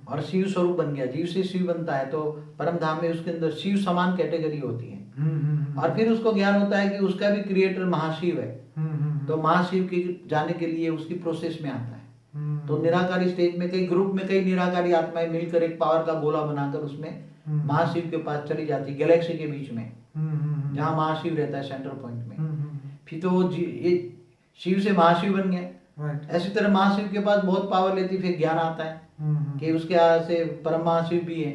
और शिव स्वरूप बन गया, जीव से शिव बनता है। तो परम धाम में उसके अंदर शिव समान कैटेगरी होती है। और फिर उसको ज्ञान होता है कि उसका भी क्रिएटर महाशिव है। तो महाशिव की जाने के लिए उसकी प्रोसेस में आता है। तो निराकारी स्टेज में कई ग्रुप में कई निराकारी आत्माएं मिलकर एक पावर का गोला बनाकर उसमें महाशिव के पास चली जाती, गैलेक्सी के बीच में जहाँ महाशिव रहता है सेंटर पॉइंट में। फिर तो वो शिव से महाशिव बन गए। ऐसी तरह महाशिव के पास बहुत पावर लेती, फिर ज्ञान आता है कि उसके यहाँ से परम महाशिव भी है।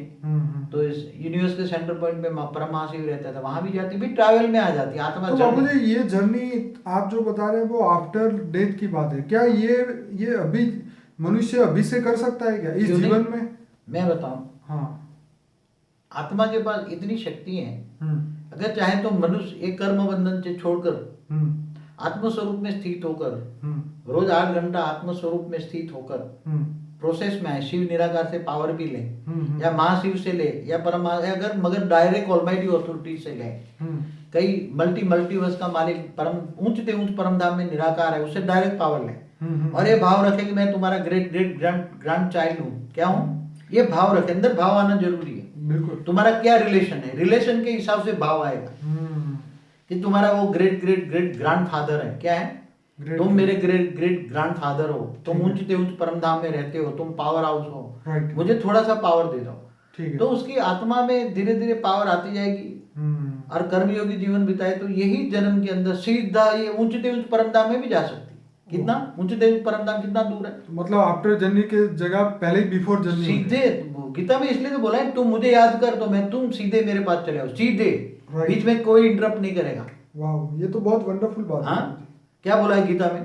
तो इस यूनिवर्स के सेंटर पॉइंट में परम महाशिव रहता था, वहां भी जाती, भी ट्रैवल में आ जाती आत्मा। तो मुझे ये जर्नी आप जो बता रहे हैं वो आफ्टर डेथ की बात है क्या? ये अभी मनुष्य अभी से कर सकता है क्या इस जीवन में? मैं बताऊं, हाँ, आत्मा के पास इतनी शक्ति है, अगर चाहे तो मनुष्य एक कर्म बंधन से छोड़कर आत्मस्वरूप में स्थित होकर रोज 8 घंटा आत्मस्वरूप में स्थित होकर प्रोसेस में है, शिव निराकार से पावर भी ले या महाशिव से ले या परम, अगर मगर डायरेक्ट ऑलमाइटी अथॉरिटी से ले, कई मल्टीवर्स का मालिक परम ऊंच से ऊंच परम धाम में निराकार है, उससे डायरेक्ट पावर ले और ये भाव रखे कि मैं तुम्हारा ग्रेट ग्रेट ग्रैंड चाइल्ड हूँ, क्या हूँ, ये भाव रखे। अंदर भाव आना जरूरी है। बिल्कुल। तुम्हारा क्या रिलेशन है, रिलेशन के हिसाब से भाव आएगा कि तुम्हारा वो great great great grand father है, क्या है, तुम मेरे ग्रेट ग्रेट ग्रैंड फादर हो, तुम ऊंच से ऊंच परम धाम में रहते हो, तुम पावर हाउस हो, मुझे थोड़ा सा पावर दे दो। तो उसकी आत्मा में धीरे धीरे पावर आती जाएगी और कर्मयोगी जीवन बिताए तो यही जन्म के अंदर सीधा ये ऊंच से ऊंच परम धाम में भी जा सकती। कितना ऊंच से ऊंच परम धाम कितना दूर है, मतलब आफ्टर जर्नी के जगह पहले बिफोर जर्नी सीधे। गीता में इसलिए तो बोला है तुम मुझे याद कर तो मैं तुम सीधे मेरे पास चले आओ, सीधे, बीच में कोई इंटरप्ट नहीं करेगा। वाह, ये तो बहुत वंडरफुल बात है। क्या बोला है गीता में,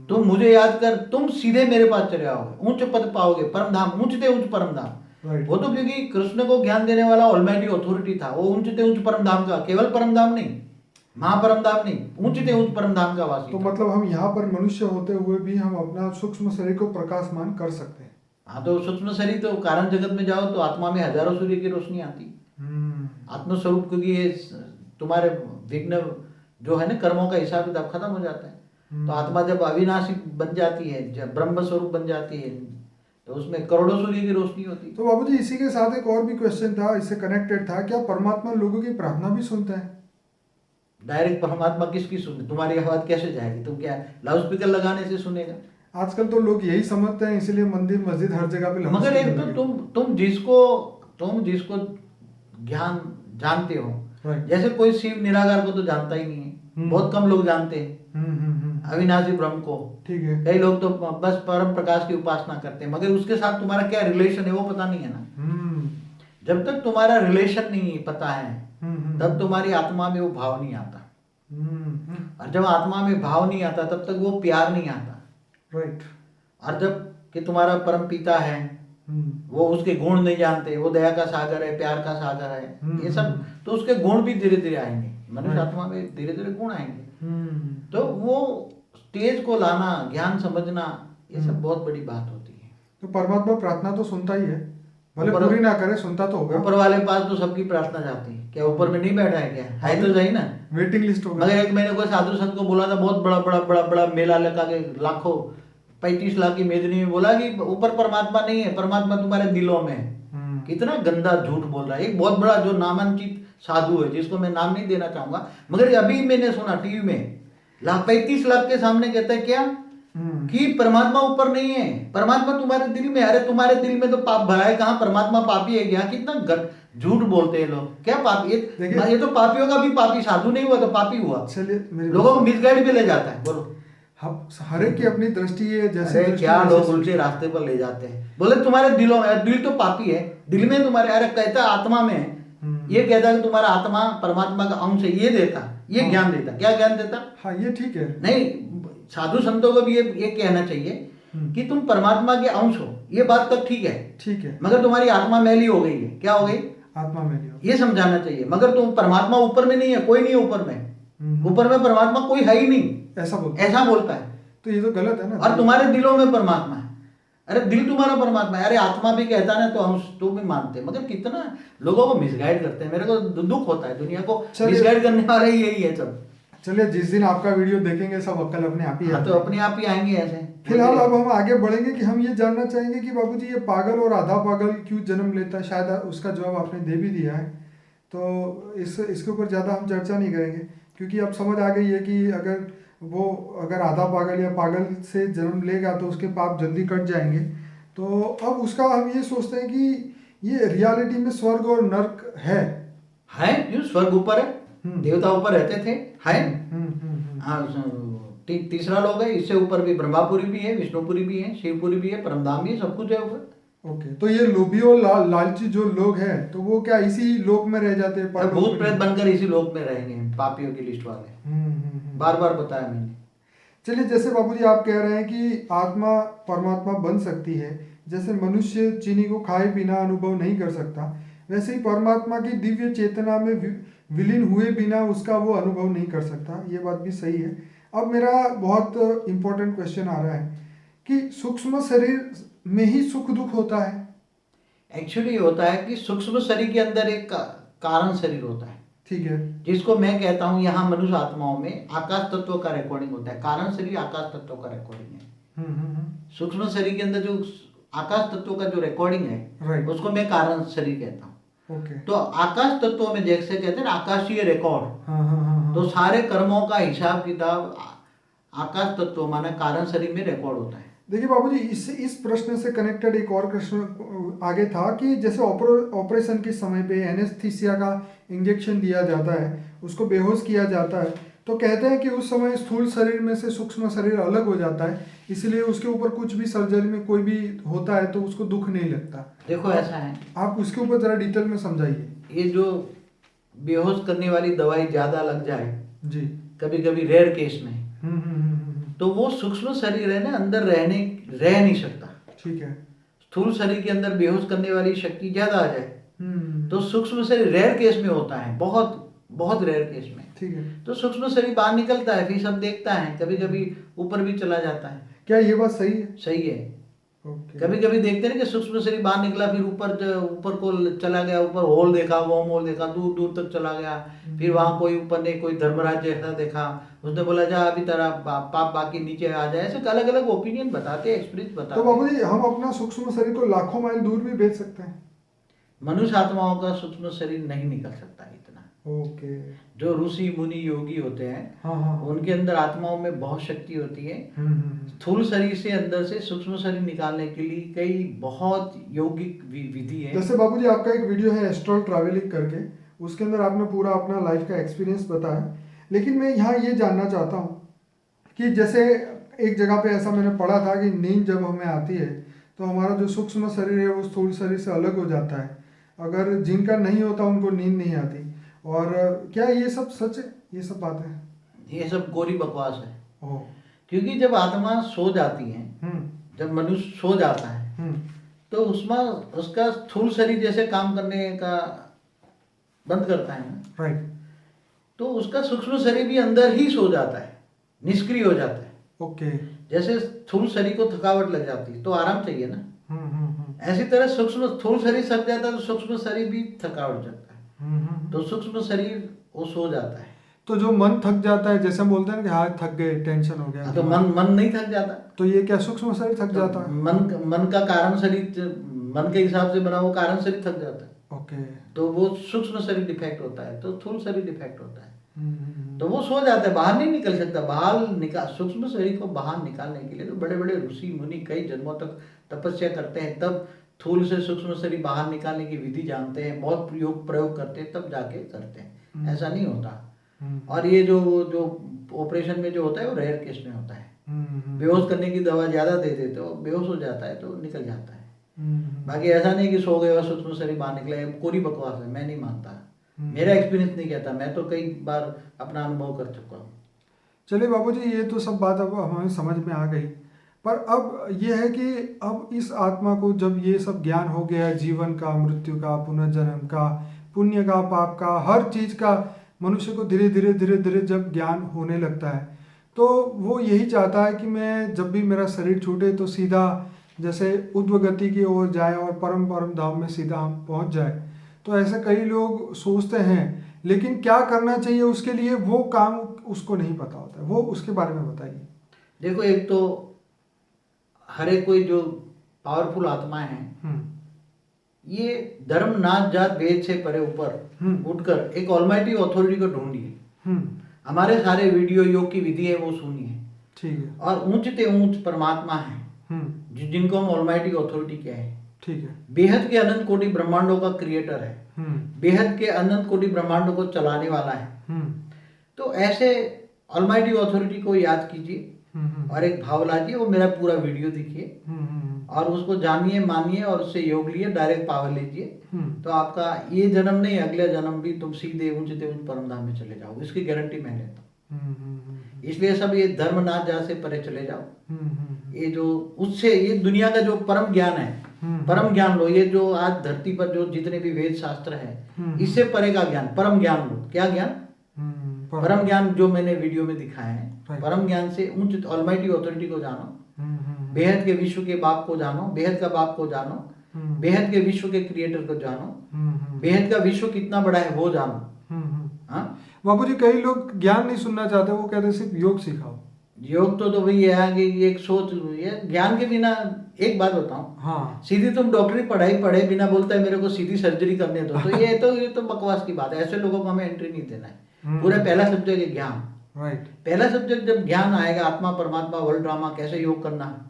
तुम मुझे याद कर तुम सीधे मेरे पास चले आओगे, उच्च पद पाओगे, परम धाम, ऊंच से ऊंच परम धाम। वो तो क्योंकि कृष्ण को ज्ञान देने वाला ऑलमाइटी अथॉरिटी था, वो ऊंच से ऊंच परम धाम का, केवल परम धाम नहीं, महापरम धाम नहीं, ऊंच से ऊंच परम धाम का वासी। तो मतलब हम यहाँ पर मनुष्य होते हुए भी हम अपना सूक्ष्म शरीर को प्रकाशमान कर सकते हैं। हाँ, तो सूक्ष्म शरीर तो कारण जगत में जाओ तो आत्मा में हजारों सूर्य की रोशनी आती। आत्मस्वरूप, क्योंकि ये तुम्हारे विघ्न जो है ना, कर्मों का हिसाब किताब खत्म हो जाता है। तो आत्मा जब अविनाशी बन जाती है, जब ब्रह्म स्वरूप बन जाती है, तो उसमें करोड़ों सूर्य की रोशनी होती है। तो बाबूजी इसी के साथ एक और भी क्वेश्चन था, इससे कनेक्टेड था, क्या परमात्मा लोगों की प्रार्थना भी सुनता है? डायरेक्ट परमात्मा किसकी सुने, तुम्हारी आवाज कैसे जाएगी, तुम क्या लाउड स्पीकर लगाने से सुनेगा? आजकल तो लोग यही समझते हैं, इसलिए मंदिर मस्जिद हर जगह पे। मगर एक तो तुम जिसको ज्ञान जानते हो, जैसे कोई शिव निराकार को तो जानता ही नहीं है, बहुत कम लोग जानते हैं अविनाशी ब्रह्म को। ठीक है। कई लोग तो बस परम प्रकाश की उपासना करते हैं, मगर उसके साथ तुम्हारा क्या रिलेशन है वो पता नहीं है ना। जब तक तुम्हारा रिलेशन नहीं पता है तब तुम्हारी आत्मा में वो भाव नहीं आता। और जब आत्मा में भाव नहीं आता तब तक वो प्यार नहीं आता। राइट। और जब कि तुम्हारा परम पिता है, वो उसके गुण नहीं जानते, वो दया का सागर है, प्यार का सागर है, ये सब, तो उसके गुण भी धीरे धीरे आएंगे, मनुष्य आत्मा में धीरे धीरे गुण आएंगे। तो वो स्टेज को लाना, ज्ञान समझना, ये सब बहुत बड़ी बात होती है। तो परमात्मा प्रार्थना तो सुनता ही है, भले पूरी ना करे, सुनता तो होगा। ऊपर वाले पास तो सबकी प्रार्थना जाती है, क्या ऊपर में नहीं बैठा है क्या? है तो सही ना, वेटिंग लिस्ट होगा। मगर एक मैंने कोई साधु संत को बोला था, बहुत बड़ा बड़ा बड़ा बड़ा मेला लगा के लाखों 35 लाख की मेजनी में, बोला कि ऊपर परमात्मा नहीं है, परमात्मा तुम्हारे दिलों में है। कितना गंदा झूठ बोल रहा है। एक बहुत बड़ा जो नामांकित साधु है, जिसको मैं नाम नहीं देना चाहूंगा, मगर अभी मैंने सुना टीवी में 35 लाख के सामने कहता है क्या कि परमात्मा ऊपर नहीं है, परमात्मा तुम्हारे दिल में। अरे तुम्हारे दिल में तो पाप भरा है, कहाँ परमात्मा पापी है क्या? कितना झूठ बोलते हैं लोग। क्या पापी? ये तो पापियों का भी पापी, साधु नहीं हुआ तो पापी हुआ। चलिए, लोगों को मिसगाइड भी ले जाता है। बोलो, हर एक की अपनी दृष्टि है, जैसे क्या लोग उल्टे रास्ते पर ले जाते हैं। बोले तुम्हारे दिलों में, दिल तो पापी है, दिल में तुम्हारे, अरे कहता आत्मा में, ये कहता है कि तुम्हारा आत्मा परमात्मा का अंश है, ये देता, ये ज्ञान देता। क्या ज्ञान देता? हाँ, ये ठीक है। नहीं, साधु संतों को भी ये कहना चाहिए कि तुम परमात्मा के अंश हो, ये बात तक ठीक है, मगर तुम्हारी आत्मा मैली हो गई है। क्या हो गई? आत्मा मैली हो, ये समझाना चाहिए। मगर तुम परमात्मा ऊपर में नहीं है, कोई नहीं है ऊपर में, ऊपर में परमात्मा कोई है ही नहीं, ऐसा बोलता है। तो ये तो गलत है ना। और तुम्हारे दिलों में परमात्मा है। अरे दिल तुम्हारा परमात्मा है, अरे आत्मा भी कहता ना तो अंश तुम भी मानते, मगर कितना लोगों को मिसगाइड करते हैं। मेरे को दुख होता है, दुनिया को मिसगाइड करने वाले यही है सब। चलिए, जिस दिन आपका वीडियो देखेंगे सब अक्ल अपने आप ही तो अपने आप ही आएंगे ऐसे। फिलहाल अब हम आगे बढ़ेंगे कि हम ये जानना चाहेंगे कि बाबूजी ये पागल और आधा पागल क्यों जन्म लेता है। शायद उसका जवाब आपने दे भी दिया है, तो इसके ऊपर ज़्यादा हम चर्चा नहीं करेंगे, क्योंकि अब समझ आ गई है कि अगर आधा पागल या पागल से जन्म लेगा तो उसके पाप जल्दी कट जाएंगे। तो अब उसका हम ये सोचते हैं कि ये रियलिटी में स्वर्ग और नर्क है। क्यों? स्वर्ग ऊपर है, देवता ऊपर रहते थे, है। हाँ, तीसरा लोग है, इससे ऊपर भी ब्रह्मापुरी भी है, विष्णुपुरी भी है, शिवपुरी भी है, परमधाम भी है, सब कुछ है ऊपर। ओके, तो ये लोभी और लालची जो लोग हैं, तो वो क्या इसी लोक में रह जाते हैं? भूत प्रेत बनकर इसी लोक में रहेंगे, पापियों की लिस्ट वाले। बार बार बताया मैंने। चलिए, जैसे बाबूजी आप कह रहे हैं कि आत्मा परमात्मा बन सकती है, जैसे मनुष्य चीनी को खाए बिना अनुभव नहीं कर सकता, वैसे ही परमात्मा की दिव्य चेतना में विलीन हुए बिना उसका वो अनुभव नहीं कर सकता। ये बात भी सही है। अब मेरा बहुत इम्पोर्टेंट क्वेश्चन आ रहा है कि सूक्ष्म शरीर में ही सुख दुख होता है? एक्चुअली होता है कि सूक्ष्म शरीर के अंदर एक कारण शरीर होता है, ठीक है, जिसको मैं कहता हूँ यहाँ मनुष्य आत्माओं में आकाश तत्व का रिकॉर्डिंग होता है। कारण शरीर आकाश तत्व का रिकॉर्डिंग है। सूक्ष्म शरीर के अंदर जो आकाश तत्व का जो रिकॉर्डिंग है, उसको मैं कारण शरीर कहता हूँ। तो आकाश तत्व में जैसे कहते हैं आकाशीय रिकॉर्ड, तो सारे कर्मों का हिसाब किताब आकाश तत्व माना कारण शरीर में रिकॉर्ड होता है। देखिए बाबूजी, इस प्रश्न से कनेक्टेड एक और प्रश्न आगे था कि जैसे ऑपरेशन के समय पे एनेस्थीसिया का इंजेक्शन दिया जाता है, उसको बेहोश किया जाता है, तो कहते हैं कि उस समय स्थूल शरीर में से सूक्ष्म शरीर अलग हो जाता है, इसलिए उसके ऊपर कुछ भी सर्जरी में कोई भी होता है तो उसको दुख नहीं लगता। देखो ऐसा है, आप उसके ऊपर जरा डिटेल में समझाइए। ये जो बेहोश करने वाली दवाई ज्यादा लग जाए जी, कभी कभी रेयर केस में, तो वो सूक्ष्म शरीर है ना, अंदर रह नहीं सकता। ठीक है, स्थूल शरीर के अंदर बेहोश करने वाली शक्ति ज्यादा आ जाए, तो सूक्ष्म शरीर रेयर केस में होता है, बहुत बहुत रेयर केस में। ठीक है, तो सूक्ष्म शरीर बाहर निकलता है, फिर सब देखता है, कभी कभी ऊपर भी चला जाता है। क्या ये बात सही है? सही है। कभी कभी देखते हैं कि सूक्ष्म शरीर बाहर निकला, फिर ऊपर को चला गया, ऊपर होल देखा, वॉर्म होल देखा, दूर दूर तक चला गया, फिर वहां कोई ऊपर ने कोई धर्मराज जैसा देखा, उसने बोला जा अभी तेरा पाप बाकी नीचे आ जाए। ऐसे अलग अलग ओपिनियन बताते हैं, एक्सपीरियंस बताते हैं। तो बाबू जी, हम अपना सूक्ष्म शरीर को लाखों माइल दूर भी भेज सकते हैं? मनुष्य आत्माओं का सूक्ष्म शरीर नहीं निकल सकता इतना। ओके। जो ऋषि मुनि योगी होते हैं, उनके अंदर आत्माओं में बहुत शक्ति होती है। स्थूल शरीर से अंदर से सूक्ष्म शरीर निकालने के लिए कई बहुत यौगिक विधि है। जैसे बाबूजी, आपका एक वीडियो है एस्ट्रल ट्रैवलिंग करके, उसके अंदर आपने पूरा अपना लाइफ का एक्सपीरियंस बताया, लेकिन मैं यहाँ ये जानना चाहता हूँ कि जैसे एक जगह पे ऐसा मैंने पढ़ा था कि नींद जब हमें आती है तो हमारा जो सूक्ष्म शरीर है वो स्थूल शरीर से अलग हो जाता है। अगर जिनका नहीं होता उनको नींद नहीं आती। और क्या ये सब सच है, ये सब बात है? ये सब गोरी बकवास है। क्योंकि जब आत्मा सो जाती है, जब मनुष्य सो जाता है, तो उसमें उसका स्थूल शरीर जैसे काम करने का बंद करता है ना, राइट, तो उसका सूक्ष्म शरीर भी अंदर ही सो जाता है, निष्क्रिय हो जाता है। ओके। जैसे स्थूल शरीर को थकावट लग जाती है तो आराम चाहिए ना, ऐसी तरह सूक्ष्म स्थूल शरीर थक जाता है तो सूक्ष्म शरीर भी थकावट जाता है, तो सूक्ष्म शरीर वो सो जाता है। तो जो मन थक जाता है, जैसे हम बोलते हैं कि हाथ थक गए, टेंशन हो गया, तो मन नहीं थक जाता, तो ये क्या सूक्ष्म शरीर थक जाता है? मन का कारण शरीर, मन के हिसाब से बना वो कारण शरीर थक जाता है। ओके। तो वो सूक्ष्म शरीर डिफेक्ट होता है, तो स्थूल शरीर डिफेक्ट होता है। तो वो सो जाता है, बाहर नहीं निकल सकता। सूक्ष्म शरीर को बाहर निकालने के लिए तो बड़े बड़े ऋषि मुनि कई जन्मों तक तपस्या करते हैं, तब थूल से सूक्ष्म शरीर बाहर निकालने की विधि जानते हैं, बहुत प्रयोग करते हैं, तब जाके करते हैं। ऐसा नहीं होता। और ये जो ऑपरेशन में जो होता है वो रेयर केस में होता है। बेहोश करने की दवा ज्यादा दे देते हो, बेहोश हो जाता है तो निकल जाता है। बाकी ऐसा नहीं कि सो गए और सूक्ष्म शरीर बाहर निकले, कोरी बकवास है, मैं नहीं मानता। मेरा एक्सपीरियंस नहीं कहता, मैं तो कई बार अपना अनुभव कर चुका हूँ। चलिए बाबूजी, ये तो सब बात अब हमें समझ में आ गई, पर अब ये है कि अब इस आत्मा को जब ये सब ज्ञान हो गया, जीवन का, मृत्यु का, पुनर्जन्म का, पुण्य का, पाप का, हर चीज का मनुष्य को धीरे धीरे धीरे धीरे जब ज्ञान होने लगता है, तो वो यही चाहता है कि मैं जब भी मेरा शरीर छूटे तो सीधा जैसे ऊर्ध्व गति की ओर जाए और परम परम धाम में सीधा हम पहुंच जाए। तो ऐसे कई लोग सोचते हैं, लेकिन क्या करना चाहिए उसके लिए वो काम उसको नहीं पता होता है। वो उसके बारे में बताइए। देखो, एक तो हर एक कोई जो पावरफुल आत्माएं हैं, ये धर्म नाच जात भेद से परे ऊपर उठकर एक ऑलमाइटी अथॉरिटी को ढूंढिए। हमारे सारे वीडियो योग की विधि है वो सुनिए, ठीक है। और ऊंचते ऊंच परमात्मा है जिनको हम ऑलमाइटी अथॉरिटी कहते हैं, ठीक है। बेहद के अनंत कोटि ब्रह्मांडों का क्रिएटर है, बेहद के अनंत कोटि ब्रह्मांडों को चलाने वाला है। तो ऐसे ऑलमाइटी अथॉरिटी को याद कीजिए और एक भाव लाजिए, वो मेरा पूरा वीडियो देखिए और उसको जानिए, मानिए और उससे योग लिए, डायरेक्ट पावर लीजिए। तो आपका ये जन्म नहीं, अगले जन्म भी तुम सीधे ऊंचते ऊंच परम धाम में चले जाओ, इसकी गारंटी मैं लेता हूँ। इसलिए सब ये धर्म नाच जात से परे चले जाओ। ये जो उससे ये दुनिया का जो परम ज्ञान है, परम ज्ञान लो। ये जो आज धरती पर जो जितने भी वेद शास्त्र है, इससे परे का ज्ञान, परम ज्ञान लो। क्या ज्ञान? परम ज्ञान जो मैंने वीडियो में दिखाया है। परम ज्ञान से उच्च ऑलमाइटी अथॉरिटी को जानो, बेहद के विश्व के बाप को जानो, बेहद का बाप को जानो, बेहद के विश्व के क्रिएटर को जानो, बेहद का विश्व कितना बड़ा है वो जानो। बाबूजी, कई लोग ज्ञान नहीं सुनना चाहते, वो कहते सिर्फ योग सिखाओ। योग तो भाई है कि एक सोच, ये ज्ञान के बिना, एक बात बताऊं, हाँ, सीधी तुम डॉक्टरी पढ़ाई पढ़े बिना बोलता है मेरे को सीधी सर्जरी करने दो, तो ये तो बकवास की बात है। ऐसे लोगों को हमें एंट्री नहीं देना है। पूरा पहला सब्जेक्ट है ज्ञान। राइट। पहला सब्जेक्ट जब ज्ञान आएगा, आत्मा परमात्मा वर्ल्ड ड्रामा, कैसे योग करना है,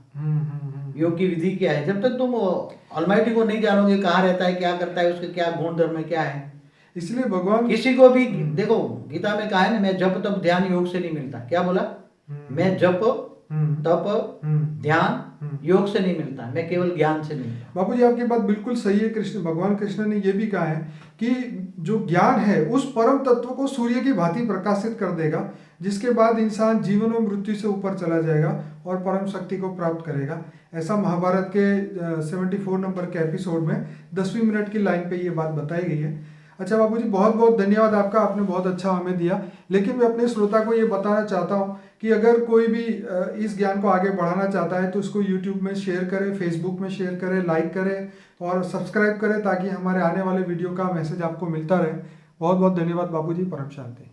योग की विधि क्या है, जब तक तुम ऑलमाइटी को नहीं जानोगे, कहाँ रहता है, क्या करता है, उसके क्या गुण धर्म है, क्या है। इसलिए भगवान किसी को भी देखो, गीता में कहा है ना, मैं जप तप ध्यान योग से नहीं मिलता। क्या बोला? मैं जप तप ध्यान योग से नहीं मिलता, मैं केवल ज्ञान से मिलता। बाबूजी, आपकी बात बिल्कुल सही है। भगवान कृष्ण ने ये भी कहा है कि जो ज्ञान है उस परम तत्व को सूर्य की भांति प्रकाशित कर देगा, जिसके बाद इंसान जीवन और मृत्यु से ऊपर चला जाएगा और परम शक्ति को प्राप्त करेगा। ऐसा महाभारत के 74 नंबर के एपिसोड में 10वीं मिनट की लाइन पे ये बात बताई गई है। अच्छा बाबूजी, बहुत बहुत धन्यवाद आपका, आपने बहुत अच्छा हमें दिया। लेकिन मैं अपने श्रोता को ये बताना चाहता हूँ कि अगर कोई भी इस ज्ञान को आगे बढ़ाना चाहता है तो उसको यूट्यूब में शेयर करें, फेसबुक में शेयर करें, लाइक करें और सब्सक्राइब करें, ताकि हमारे आने वाले वीडियो का मैसेज आपको मिलता रहे। बहुत बहुत धन्यवाद बाबूजी। परम शांति।